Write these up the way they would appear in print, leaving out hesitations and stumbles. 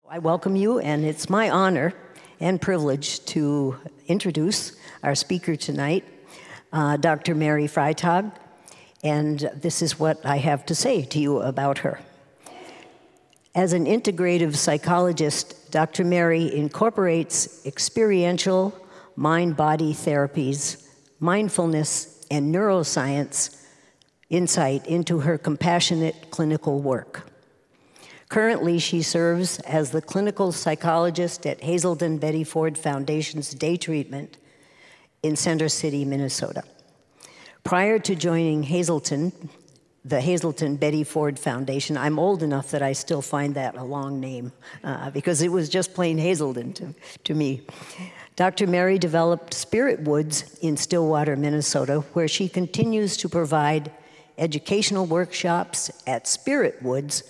I welcome you, and it's my honor and privilege to introduce our speaker tonight, Dr. Mary Freitag, and this is what I have to say to you about her. As an integrative psychologist, Dr. Mary incorporates experiential mind-body therapies, mindfulness, and neuroscience insight into her compassionate clinical work. Currently, she serves as the clinical psychologist at Hazelden Betty Ford Foundation's Day Treatment in Center City, Minnesota. Prior to joining the Hazelden Betty Ford Foundation, I'm old enough that I still find that a long name because it was just plain Hazelden to me. Dr. Mary developed Spirit Woods in Stillwater, Minnesota, where she continues to provide educational workshops at Spirit Woods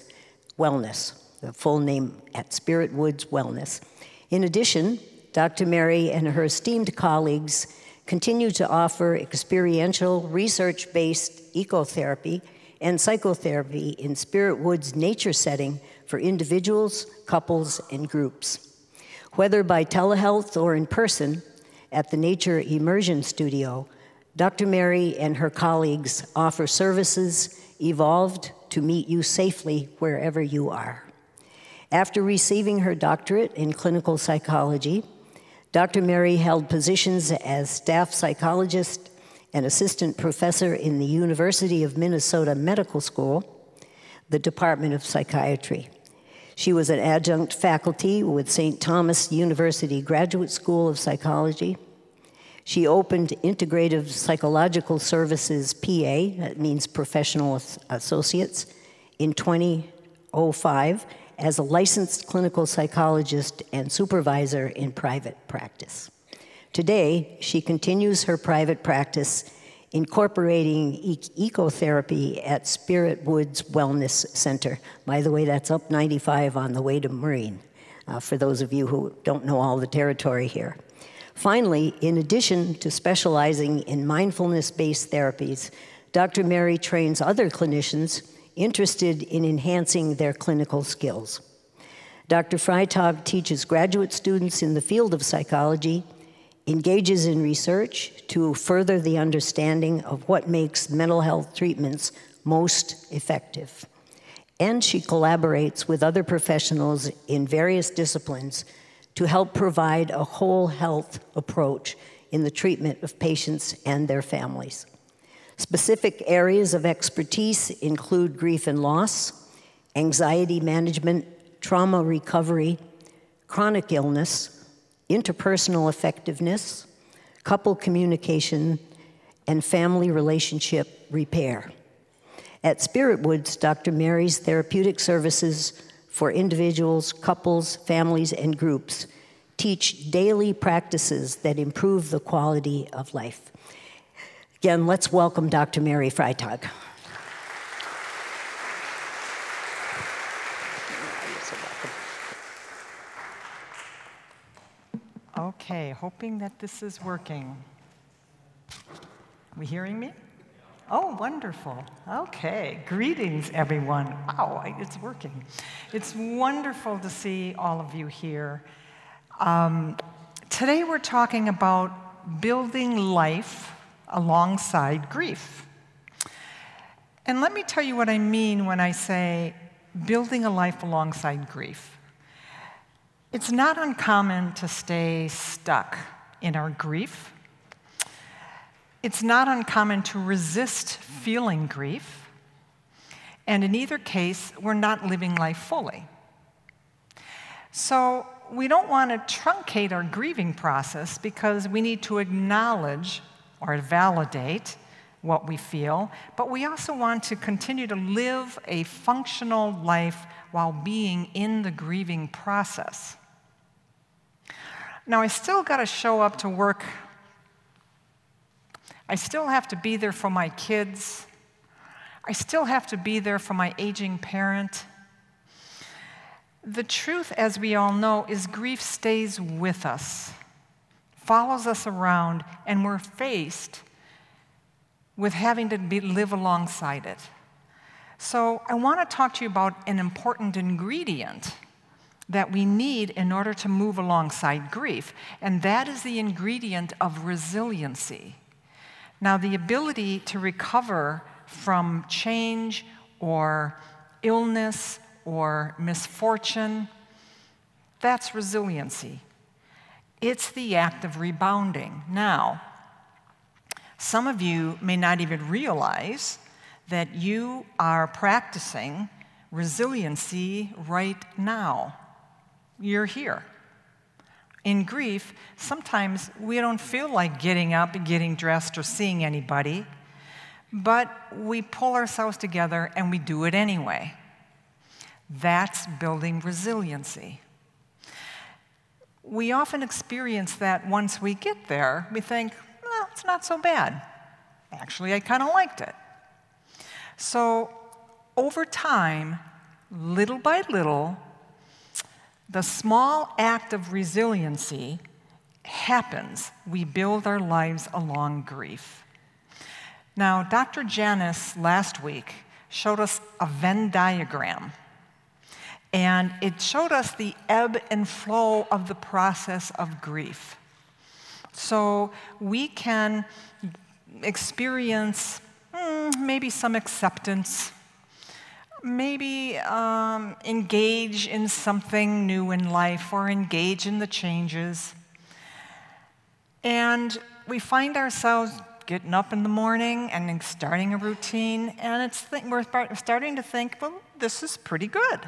Wellness, the full name at Spirit Woods Wellness. In addition, Dr. Mary and her esteemed colleagues continue to offer experiential, research-based ecotherapy and psychotherapy in Spirit Woods nature setting for individuals, couples, and groups. Whether by telehealth or in person at the Nature Immersion Studio, Dr. Mary and her colleagues offer services evolved to meet you safely wherever you are. After receiving her doctorate in clinical psychology, Dr. Mary held positions as staff psychologist and assistant professor in the University of Minnesota Medical School, the Department of Psychiatry. She was an adjunct faculty with St. Thomas University Graduate School of Psychology. She opened Integrative Psychological Services, PA, that means Professional Associates, in 2005 as a licensed clinical psychologist and supervisor in private practice. Today, she continues her private practice incorporating ecotherapy at Spirit Woods Wellness Center. By the way, that's up 95 on the way to Marine, for those of you who don't know all the territory here. Finally, in addition to specializing in mindfulness-based therapies, Dr. Mary trains other clinicians interested in enhancing their clinical skills. Dr. Freitag teaches graduate students in the field of psychology, engages in research to further the understanding of what makes mental health treatments most effective. And she collaborates with other professionals in various disciplines to help provide a whole health approach in the treatment of patients and their families. Specific areas of expertise include grief and loss, anxiety management, trauma recovery, chronic illness, interpersonal effectiveness, couple communication, and family relationship repair. At Spirit Woods, Dr. Mary's therapeutic services for individuals, couples, families, and groups teach daily practices that improve the quality of life. Again, let's welcome Dr. Mary Freitag. Okay, hoping that this is working. We hearing me? Oh, wonderful. Okay, greetings, everyone. Wow, it's working. It's wonderful to see all of you here. Today we're talking about building life alongside grief. And let me tell you what I mean when I say building a life alongside grief. It's not uncommon to stay stuck in our grief. It's not uncommon to resist feeling grief. And in either case, we're not living life fully. So we don't want to truncate our grieving process because we need to acknowledge or validate what we feel, but we also want to continue to live a functional life while being in the grieving process. Now, I still got to show up to work. I still have to be there for my kids. I still have to be there for my aging parent. The truth, as we all know, is grief stays with us, follows us around, and we're faced with having to live alongside it. So I want to talk to you about an important ingredient that we need in order to move alongside grief, and that is the ingredient of resiliency. Now, the ability to recover from change or illness or misfortune, that's resiliency. It's the act of rebounding. Now, some of you may not even realize that you are practicing resiliency right now. You're here. In grief, sometimes we don't feel like getting up and getting dressed or seeing anybody, but we pull ourselves together and we do it anyway. That's building resiliency. We often experience that once we get there, we think, well, it's not so bad. Actually, I kind of liked it. So over time, little by little, the small act of resiliency happens. We build our lives along grief. Now, Dr. Janice last week showed us a Venn diagram, and it showed us the ebb and flow of the process of grief. So we can experience maybe some acceptance, maybe engage in something new in life or engage in the changes. And we find ourselves getting up in the morning and starting a routine, and we're starting to think, well, this is pretty good.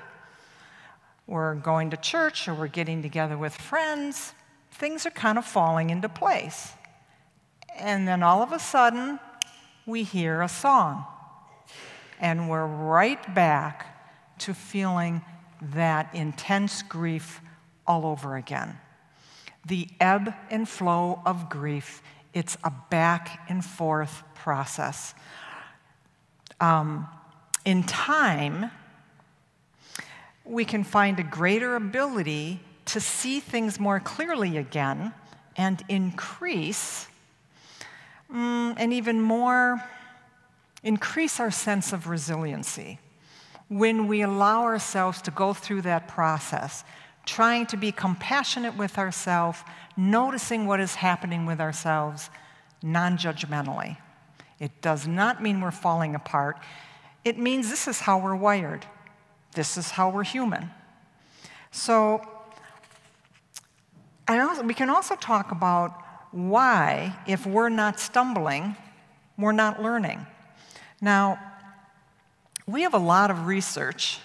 We're going to church or we're getting together with friends. Things are kind of falling into place. And then all of a sudden, we hear a song. And we're right back to feeling that intense grief all over again. The ebb and flow of grief, it's a back and forth process. In time, we can find a greater ability to see things more clearly again and increase our sense of resiliency when we allow ourselves to go through that process, trying to be compassionate with ourselves, noticing what is happening with ourselves non-judgmentally. It does not mean we're falling apart. It means this is how we're wired. This is how we're human. So, we can also talk about why, if we're not stumbling, we're not learning. Now, we have a lot of research.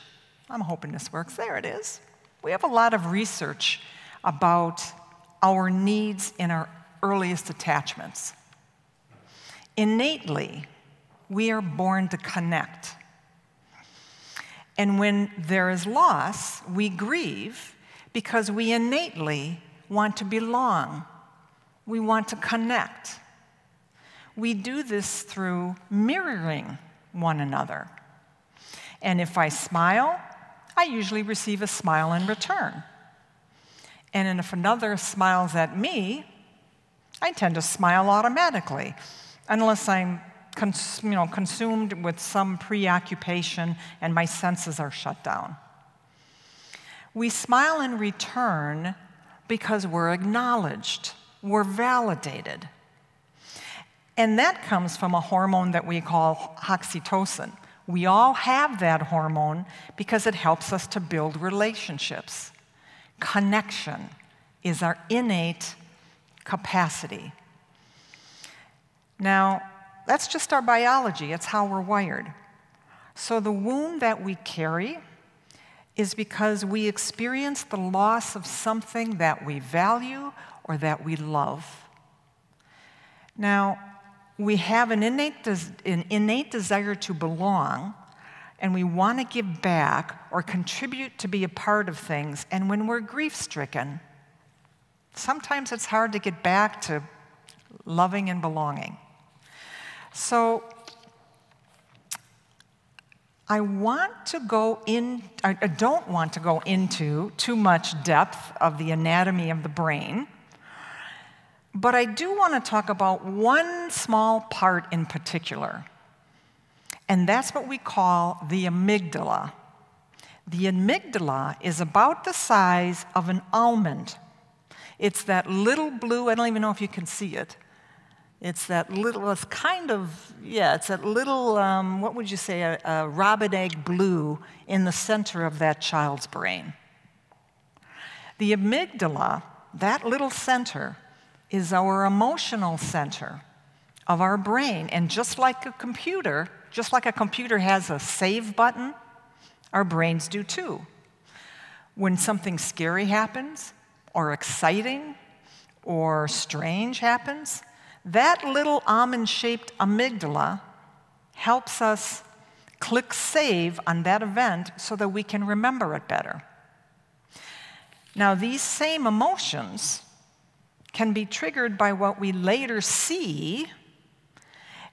I'm hoping this works. There it is. We have a lot of research about our needs in our earliest attachments. Innately, we are born to connect. And when there is loss, we grieve because we innately want to belong. We want to connect. We do this through mirroring one another. And if I smile, I usually receive a smile in return. And if another smiles at me, I tend to smile automatically, unless I'm consumed with some preoccupation and my senses are shut down. We smile in return because we're acknowledged, we're validated. And that comes from a hormone that we call oxytocin. We all have that hormone because it helps us to build relationships. Connection is our innate capacity. Now, that's just our biology. It's how we're wired. So the wound that we carry is because we experience the loss of something that we value or that we love. Now, we have an innate desire to belong, and we want to give back or contribute to be a part of things. And when we're grief-stricken, sometimes it's hard to get back to loving and belonging. So I don't want to go into too much depth of the anatomy of the brain, but I do want to talk about one small part in particular, and that's what we call the amygdala. The amygdala is about the size of an almond. It's that little blue, I don't even know if you can see it. It's that little, it's kind of, yeah, it's that little, what would you say, a robin egg blue in the center of that child's brain. The amygdala, that little center, is our emotional center of our brain. And just like a computer has a save button, our brains do too. When something scary happens, or exciting, or strange happens, that little almond-shaped amygdala helps us click save on that event so that we can remember it better. Now, these same emotions can be triggered by what we later see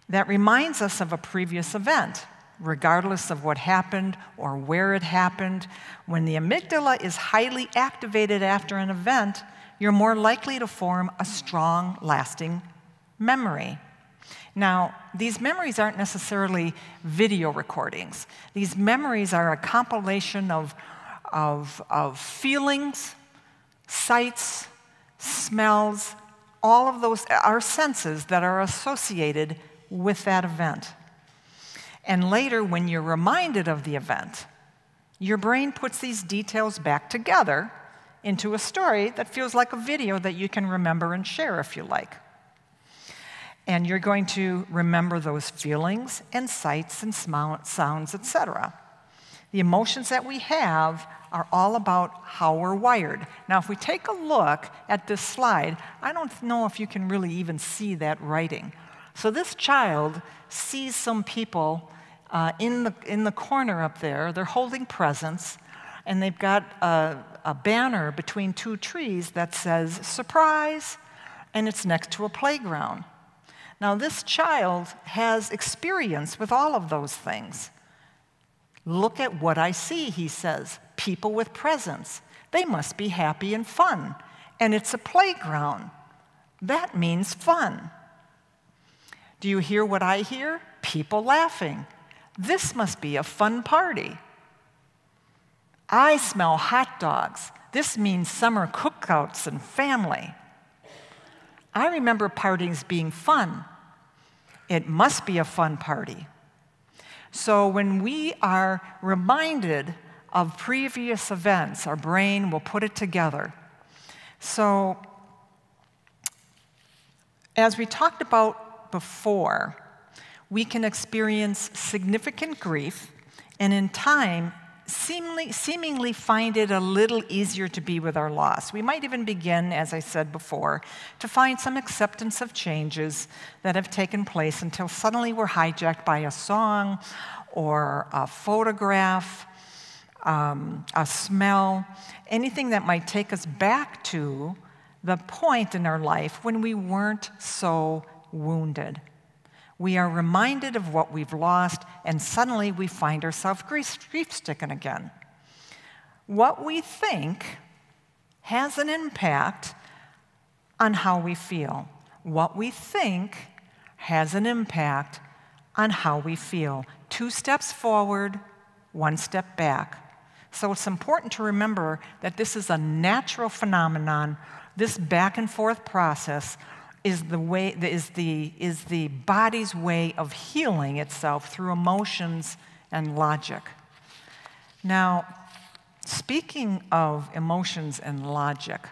that reminds us of a previous event, regardless of what happened or where it happened. When the amygdala is highly activated after an event, you're more likely to form a strong, lasting memory. Now, these memories aren't necessarily video recordings. These memories are a compilation of feelings, sights, smells, all of those are senses that are associated with that event. And later, when you're reminded of the event, your brain puts these details back together into a story that feels like a video that you can remember and share if you like. And you're going to remember those feelings and sights and sounds, etc. The emotions that we have are all about how we're wired. Now, if we take a look at this slide, I don't know if you can really even see that writing. So this child sees some people in the corner up there. They're holding presents, and they've got a banner between two trees that says, "Surprise," and it's next to a playground. Now, this child has experience with all of those things. "Look at what I see," he says. "People with presents. They must be happy and fun. And it's a playground. That means fun." Do you hear what I hear? People laughing. This must be a fun party. I smell hot dogs. This means summer cookouts and family. I remember parties being fun. It must be a fun party. So when we are reminded of previous events, our brain will put it together. So as we talked about before, we can experience significant grief and in time seemingly find it a little easier to be with our loss. We might even begin, as I said before, to find some acceptance of changes that have taken place until suddenly we're hijacked by a song or a photograph, a smell, anything that might take us back to the point in our life when we weren't so wounded. We are reminded of what we've lost, and suddenly we find ourselves grief-stricken again. What we think has an impact on how we feel. What we think has an impact on how we feel. 2 steps forward, 1 step back. So it's important to remember that this is a natural phenomenon. This back and forth process is the body's way of healing itself through emotions and logic. Now, speaking of emotions and logic,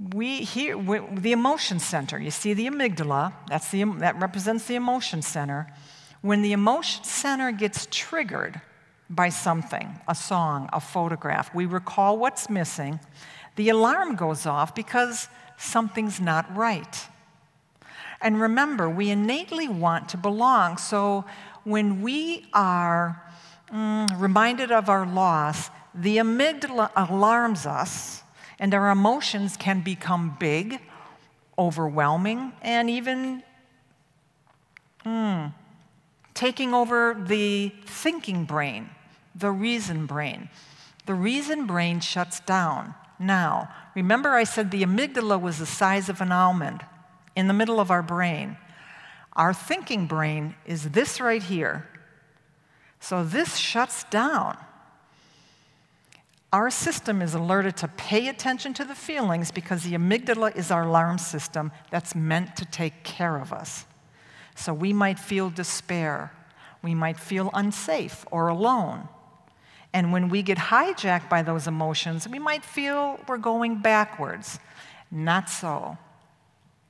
the emotion center, you see the amygdala, that represents the emotion center. When the emotion center gets triggered by something, a song, a photograph, we recall what's missing. The alarm goes off because something's not right. And remember, we innately want to belong. So when we are reminded of our loss, the amygdala alarms us, and our emotions can become big, overwhelming, and even taking over the thinking brain, the reason brain. The reason brain shuts down. Now, remember I said the amygdala was the size of an almond in the middle of our brain. Our thinking brain is this right here. So this shuts down. Our system is alerted to pay attention to the feelings because the amygdala is our alarm system that's meant to take care of us. So we might feel despair. We might feel unsafe or alone. And when we get hijacked by those emotions, we might feel we're going backwards. Not so.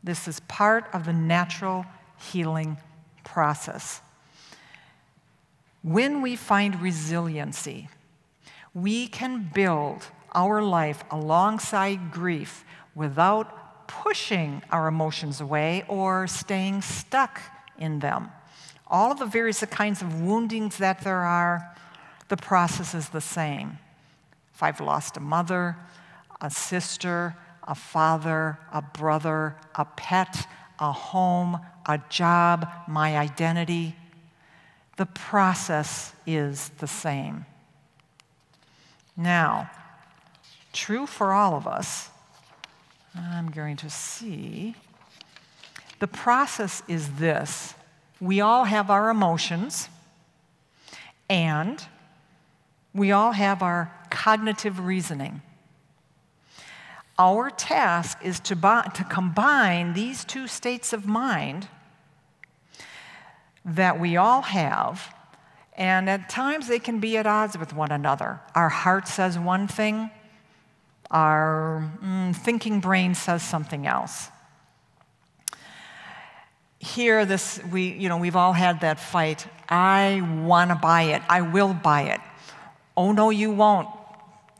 This is part of the natural healing process. When we find resiliency, we can build our life alongside grief without pushing our emotions away or staying stuck in them. All of the various kinds of woundings that there are, the process is the same. If I've lost a mother, a sister, a father, a brother, a pet, a home, a job, my identity, the process is the same. Now, true for all of us, I'm going to see, the process is this. We all have our emotions, and we all have our cognitive reasoning. Our task is to combine these two states of mind that we all have, and at times they can be at odds with one another. Our heart says one thing, our thinking brain says something else. Here, we've all had that fight. I want to buy it. I will buy it. Oh, no, you won't,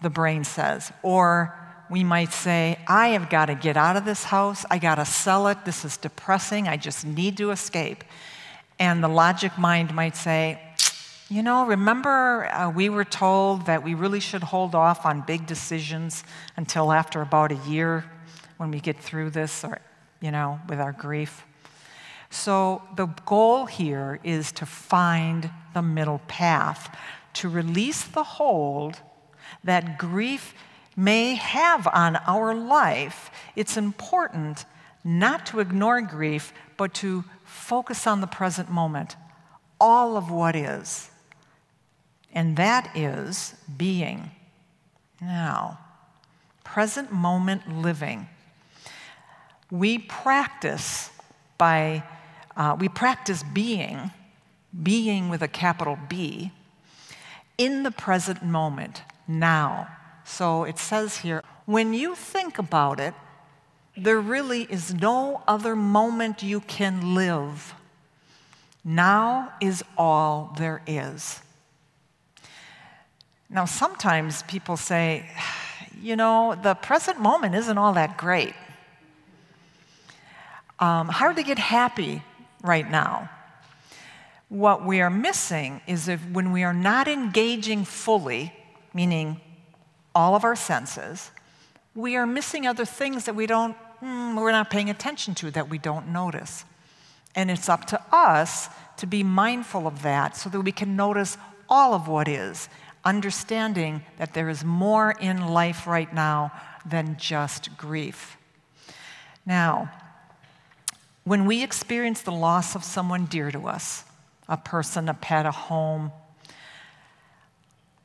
the brain says. Or we might say, I have got to get out of this house. I got to sell it. This is depressing. I just need to escape. And the logic mind might say, remember we were told that we really should hold off on big decisions until after about a year when we get through this, or, with our grief. So the goal here is to find the middle path, to release the hold that grief may have on our life. It's important not to ignore grief, but to focus on the present moment, all of what is. And that is being. Now, present moment living. We practice being with a capital B, in the present moment, now. So it says here, when you think about it, there really is no other moment you can live. Now is all there is. Now, sometimes people say, the present moment isn't all that great. Hard to get happy right now. What we are missing is when we are not engaging fully, meaning all of our senses, we are missing other things that we're not paying attention to, that we don't notice. And it's up to us to be mindful of that so that we can notice all of what is, understanding that there is more in life right now than just grief. Now, when we experience the loss of someone dear to us, a person, a pet, a home,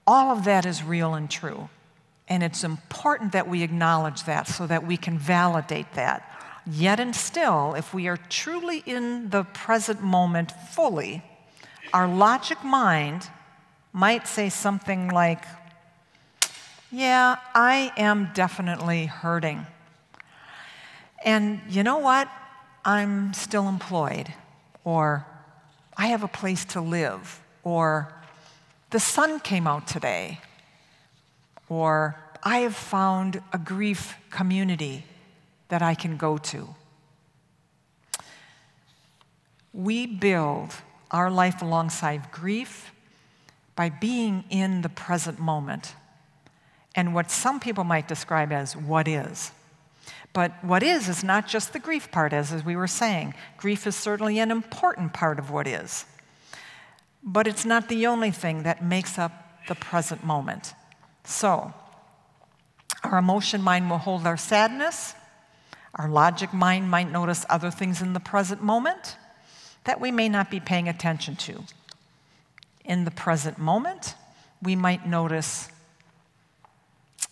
all of that is real and true. And it's important that we acknowledge that so that we can validate that. Yet and still, if we are truly in the present moment fully, our logic mind might say something like, yeah, I am definitely hurting. And you know what? I'm still employed. Or I have a place to live. Or the sun came out today. Or I have found a grief community that I can go to. We build our life alongside grief by being in the present moment and what some people might describe as what is. But what is not just the grief part, as we were saying. Grief is certainly an important part of what is. But it's not the only thing that makes up the present moment. So, our emotion mind will hold our sadness. Our logic mind might notice other things in the present moment that we may not be paying attention to. In the present moment, we might notice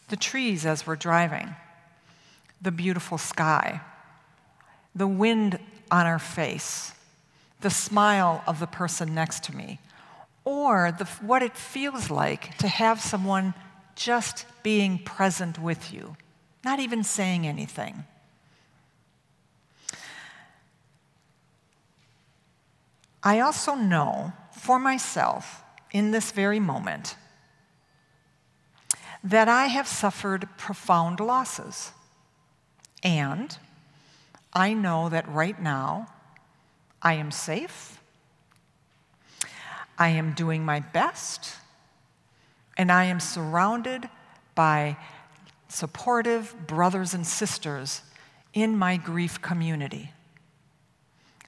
the trees as we're driving, the beautiful sky, the wind on our face, the smile of the person next to me, or what it feels like to have someone just being present with you, not even saying anything. I also know for myself in this very moment that I have suffered profound losses. And I know that right now I am safe, I am doing my best, and I am surrounded by supportive brothers and sisters in my grief community.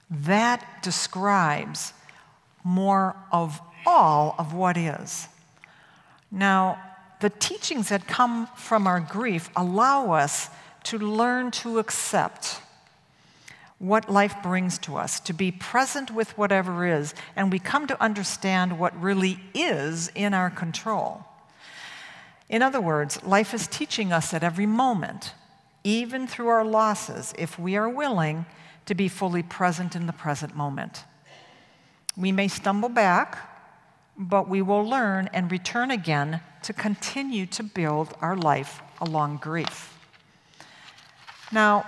That describes more of all of what is. Now, the teachings that come from our grief allow us to learn to accept what life brings to us, to be present with whatever is, and we come to understand what really is in our control. In other words, life is teaching us at every moment, even through our losses, if we are willing to be fully present in the present moment. We may stumble back, but we will learn and return again to continue to build our life along grief. Now,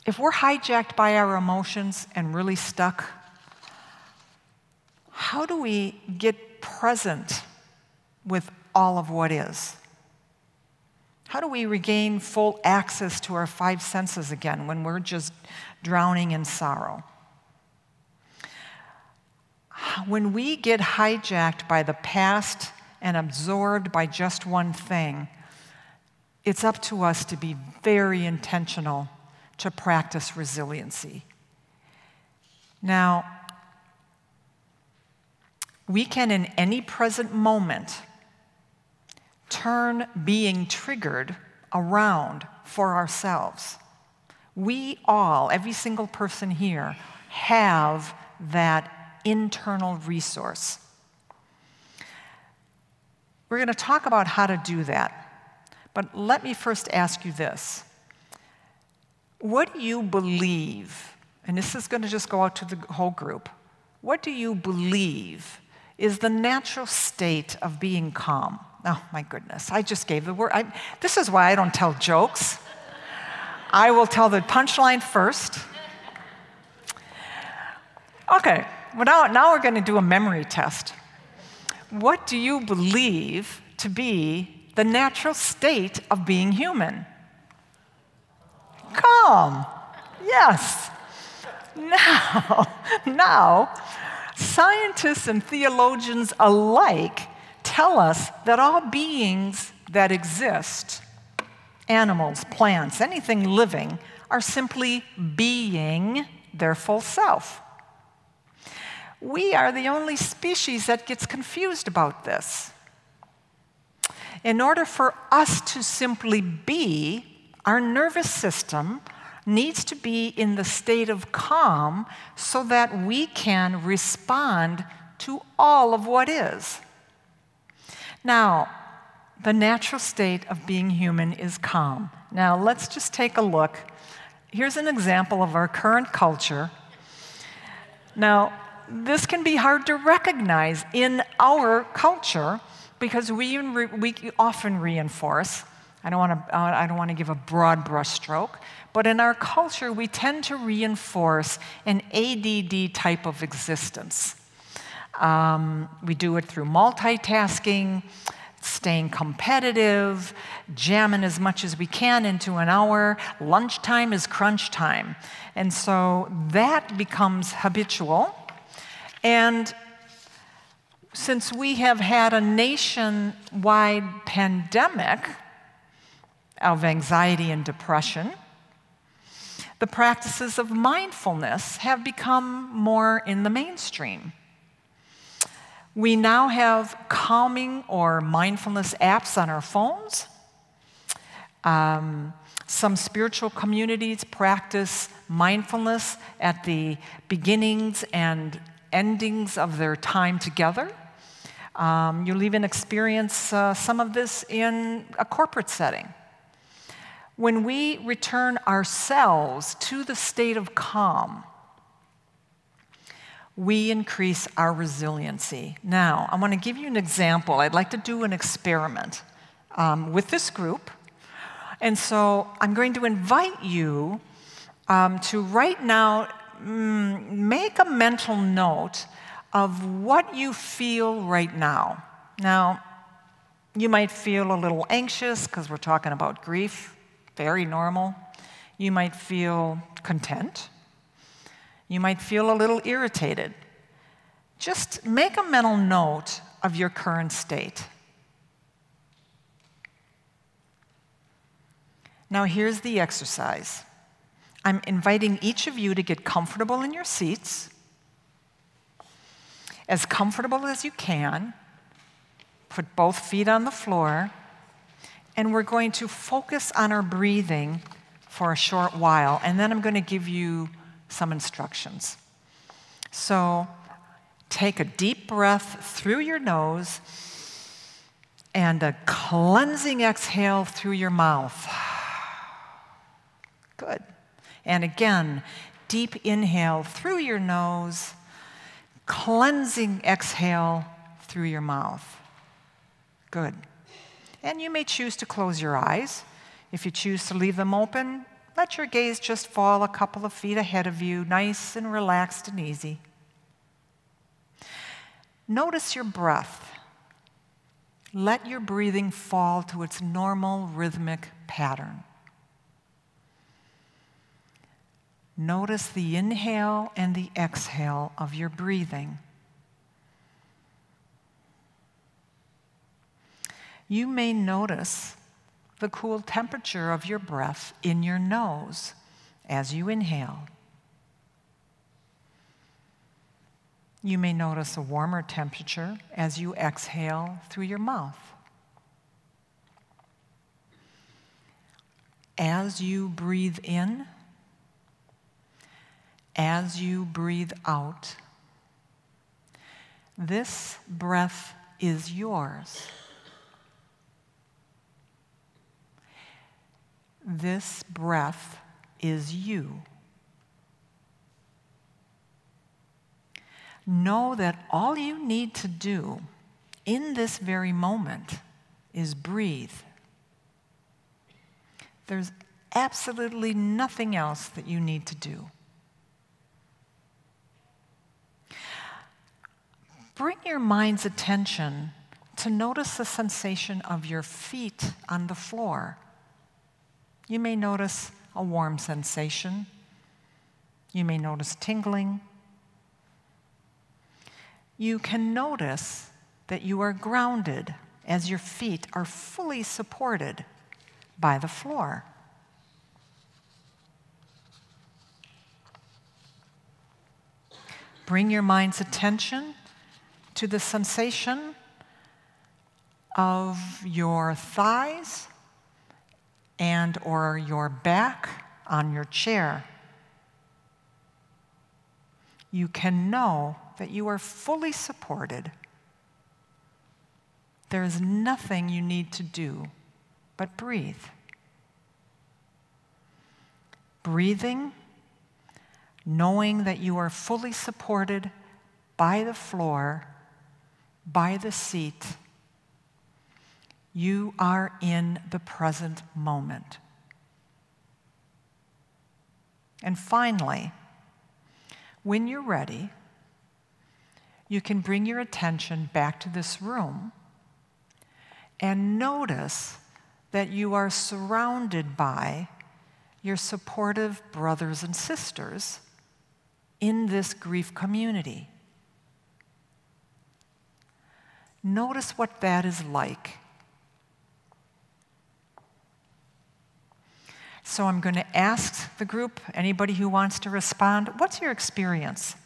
if we're hijacked by our emotions and really stuck, how do we get present with all of what is? How do we regain full access to our five senses again when we're just drowning in sorrow? When we get hijacked by the past and absorbed by just one thing, it's up to us to be very intentional to practice resiliency. Now, we can in any present moment turn being triggered around for ourselves. We all, every single person here, have that internal resource. We're going to talk about how to do that, but let me first ask you this. What do you believe, and this is going to just go out to the whole group, what do you believe is the natural state of being calm? Oh, my goodness, I just gave the word. This is why I don't tell jokes. I will tell the punchline first. Okay, well, now we're going to do a memory test. What do you believe to be the natural state of being human? Calm. Yes. Now, scientists and theologians alike tell us that all beings that exist, animals, plants, anything living, are simply being their full self. We are the only species that gets confused about this. In order for us to simply be, our nervous system needs to be in the state of calm so that we can respond to all of what is. Now, the natural state of being human is calm. Now, let's just take a look. Here's an example of our current culture. Now, this can be hard to recognize in our culture because we often reinforce. I don't want to give a broad brushstroke, but in our culture, we tend to reinforce an ADD type of existence. We do it through multitasking, staying competitive, jamming as much as we can into an hour. Lunchtime is crunch time. And so that becomes habitual. And since we have had a nationwide pandemic of anxiety and depression, the practices of mindfulness have become more in the mainstream. We now have calming or mindfulness apps on our phones. Some spiritual communities practice mindfulness at the beginnings and endings of their time together. You'll even experience some of this in a corporate setting. When we return ourselves to the state of calm, we increase our resiliency. Now, I want to give you an example. I'd like to do an experiment with this group. And so I'm going to invite you to right now make a mental note of what you feel right now. Now, you might feel a little anxious because we're talking about grief. Very normal. You might feel content. You might feel a little irritated. Just make a mental note of your current state. Now here's the exercise. I'm inviting each of you to get comfortable in your seats, as comfortable as you can. Put both feet on the floor. And we're going to focus on our breathing for a short while, and then I'm going to give you some instructions. So take a deep breath through your nose and a cleansing exhale through your mouth. Good. And again, deep inhale through your nose, cleansing exhale through your mouth. Good. And you may choose to close your eyes. If you choose to leave them open, let your gaze just fall a couple of feet ahead of you, nice and relaxed and easy. Notice your breath. Let your breathing fall to its normal rhythmic pattern. Notice the inhale and the exhale of your breathing. You may notice the cool temperature of your breath in your nose as you inhale. You may notice a warmer temperature as you exhale through your mouth. As you breathe in, as you breathe out, this breath is yours. This breath is you. Know that all you need to do in this very moment is breathe. There's absolutely nothing else that you need to do. Bring your mind's attention to notice the sensation of your feet on the floor. You may notice a warm sensation. You may notice tingling. You can notice that you are grounded as your feet are fully supported by the floor. Bring your mind's attention to the sensation of your thighs and or your back on your chair. You can know that you are fully supported. There is nothing you need to do but breathe. Breathing, knowing that you are fully supported by the floor, by the seat. You are in the present moment. And finally, when you're ready, you can bring your attention back to this room and notice that you are surrounded by your supportive brothers and sisters in this grief community. Notice what that is like. So I'm going to ask the group, anybody who wants to respond, what's your experience?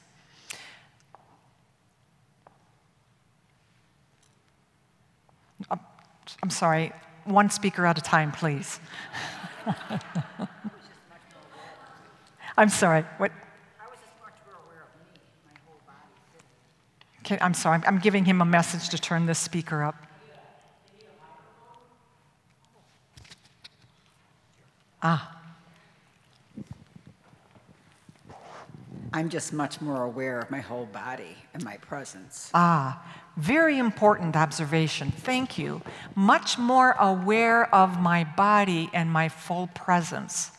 I'm sorry, one speaker at a time, please. I'm sorry, what? I was just much more aware of me, my whole body. I'm sorry, I'm giving him a message to turn this speaker up. I'm just much more aware of my whole body and my presence. Very important observation. Thank you. Much more aware of my body and my full presence.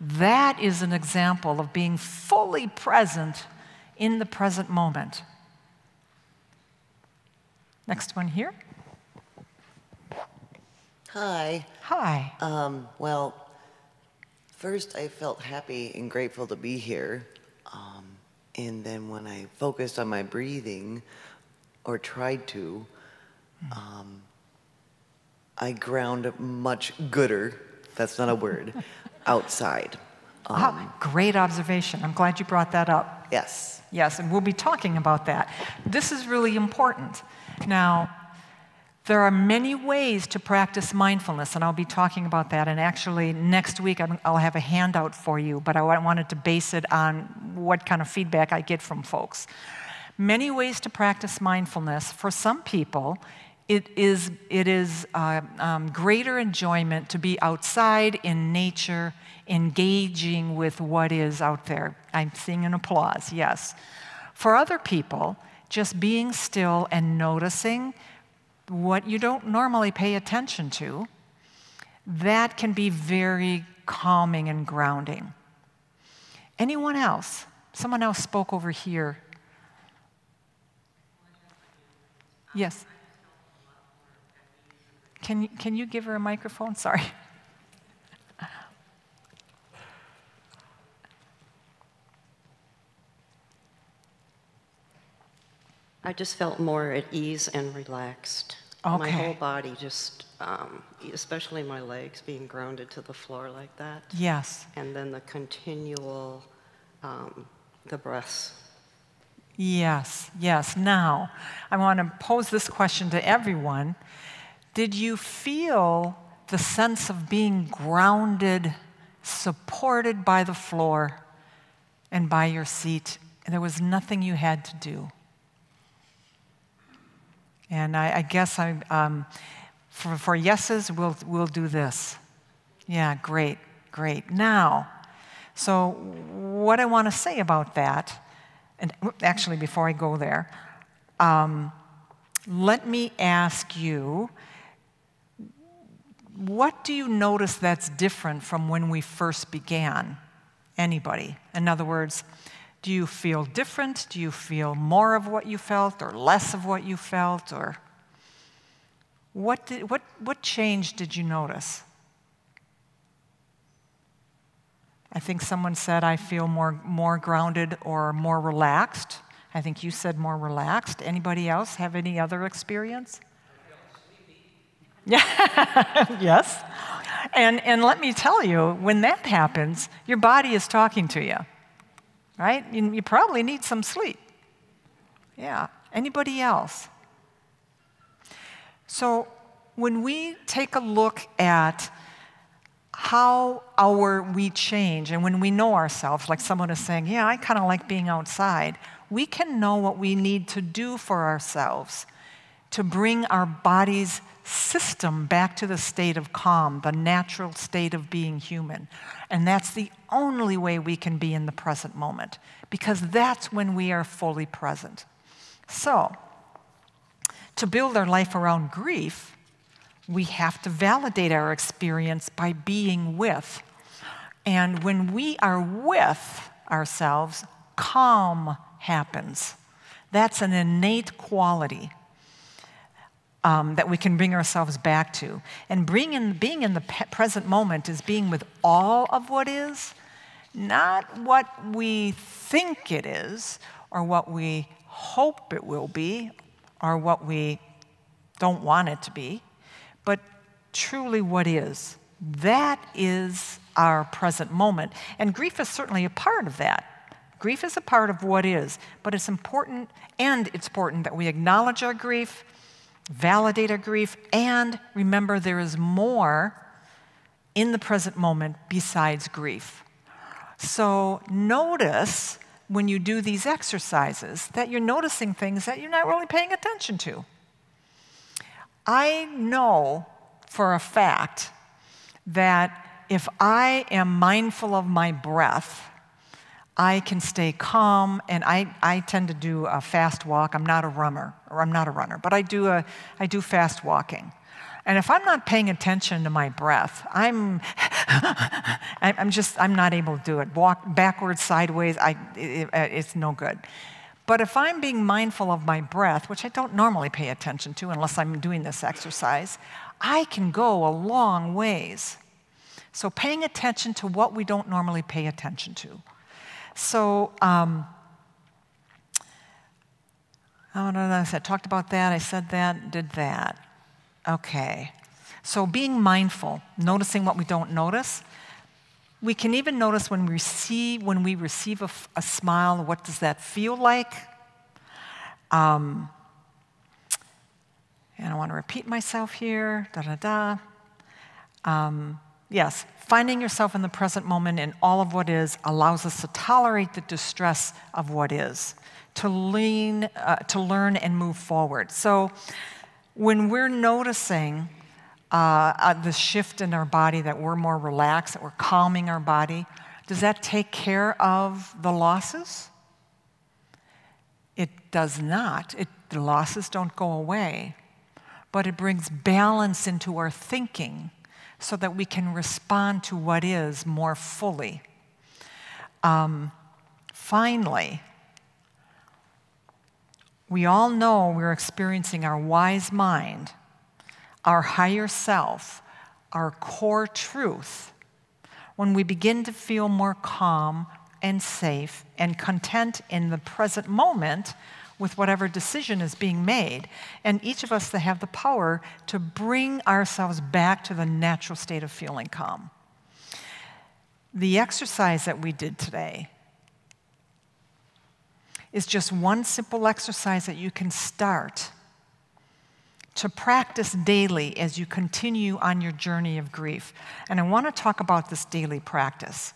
That is an example of being fully present in the present moment. Next one here. Hi. Hi. Well, first I felt happy and grateful to be here. And then when I focused on my breathing, or tried to, I ground much gooder, that's not a word, outside. Great observation. I'm glad you brought that up. Yes. Yes, and we'll be talking about that. This is really important. Now, there are many ways to practice mindfulness, and I'll be talking about that. And actually, next week, I'll have a handout for you, but I wanted to base it on what kind of feedback I get from folks. Many ways to practice mindfulness. For some people, it is greater enjoyment to be outside in nature, engaging with what is out there. I'm seeing an applause, yes. For other people, just being still and noticing what you don't normally pay attention to, that can be very calming and grounding. Anyone else? Someone else spoke over here. Yes. Can you give her a microphone? Sorry. I just felt more at ease and relaxed. Okay. My whole body just, especially my legs being grounded to the floor like that. Yes. And then the continual, the breaths. Yes, yes. Now, I want to pose this question to everyone. Did you feel the sense of being grounded, supported by the floor and by your seat? There was nothing you had to do. And I guess for yeses, we'll do this. Yeah, great, great. Now, so what I want to say about that, and actually before I go there, let me ask you, what do you notice that's different from when we first began? Anybody? In other words, do you feel different? Do you feel more of what you felt or less of what you felt? Or what change did you notice? I think someone said, I feel more grounded or more relaxed. I think you said more relaxed. Anybody else have any other experience? I feel sleepy. Yeah, yes. And let me tell you, when that happens, your body is talking to you. Right? You probably need some sleep. Yeah. Anybody else? So when we take a look at how we change, and when we know ourselves, like someone is saying, yeah, I kind of like being outside, we can know what we need to do for ourselves to bring our body's system back to the state of calm, the natural state of being human. And that's the only way we can be in the present moment, because that's when we are fully present. So, to build our life around grief, we have to validate our experience by being with. And when we are with ourselves, calm happens. That's an innate quality that we can bring ourselves back to. And being in the present moment is being with all of what is, not what we think it is, or what we hope it will be, or what we don't want it to be, but truly what is. That is our present moment. And grief is certainly a part of that. Grief is a part of what is, but it's important that we acknowledge our grief, validate our grief, and remember there is more in the present moment besides grief. So notice when you do these exercises that you're noticing things that you're not really paying attention to. I know for a fact that if I am mindful of my breath, I can stay calm, and I tend to do a fast walk. I'm not a runner, but I do fast walking. And if I'm not paying attention to my breath, I'm not able to do it. Walk backwards, sideways, it's no good. But if I'm being mindful of my breath, which I don't normally pay attention to unless I'm doing this exercise, I can go a long ways. So paying attention to what we don't normally pay attention to. So, I talked about that, I said that, did that. Okay. So being mindful, noticing what we don't notice. We can even notice when we receive a smile, what does that feel like? And I don't want to repeat myself here, yes, finding yourself in the present moment in all of what is allows us to tolerate the distress of what is, to learn and move forward. So when we're noticing the shift in our body, that we're more relaxed, that we're calming our body, does that take care of the losses? It does not. The losses don't go away, but it brings balance into our thinking so that we can respond to what is more fully. Finally, we all know we're experiencing our wise mind, our higher self, our core truth, when we begin to feel more calm and safe and content in the present moment with whatever decision is being made. And each of us that have the power to bring ourselves back to the natural state of feeling calm. The exercise that we did today is just one simple exercise that you can start to practice daily as you continue on your journey of grief. And I want to talk about this daily practice.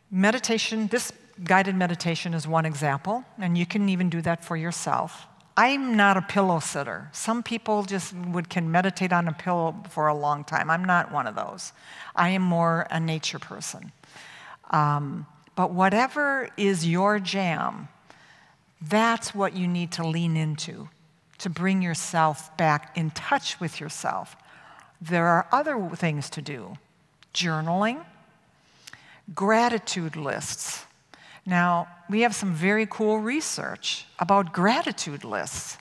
Meditation, this guided meditation is one example, and you can even do that for yourself. I'm not a pillow sitter. Some people just can meditate on a pillow for a long time. I'm not one of those. I am more a nature person. But whatever is your jam, that's what you need to lean into to bring yourself back in touch with yourself. There are other things to do. Journaling, gratitude lists. Now, we have some very cool research about gratitude lists.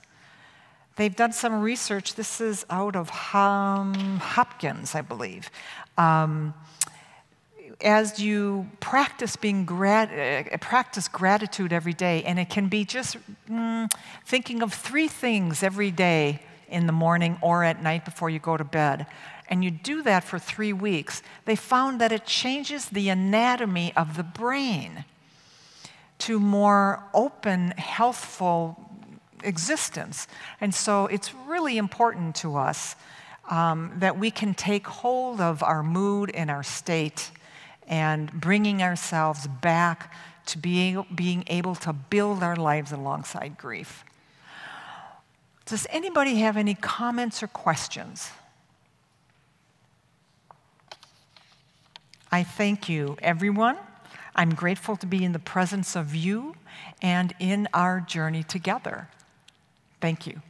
They've done some research. This is out of Hopkins, I believe. As you practice practice gratitude every day, and it can be just thinking of 3 things every day in the morning or at night before you go to bed, and you do that for 3 weeks, they found that it changes the anatomy of the brain to more open, healthful existence. And so it's really important to us that we can take hold of our mood and our state and bringing ourselves back to being able to build our lives alongside grief. Does anybody have any comments or questions? I thank you, everyone. I'm grateful to be in the presence of you and in our journey together. Thank you.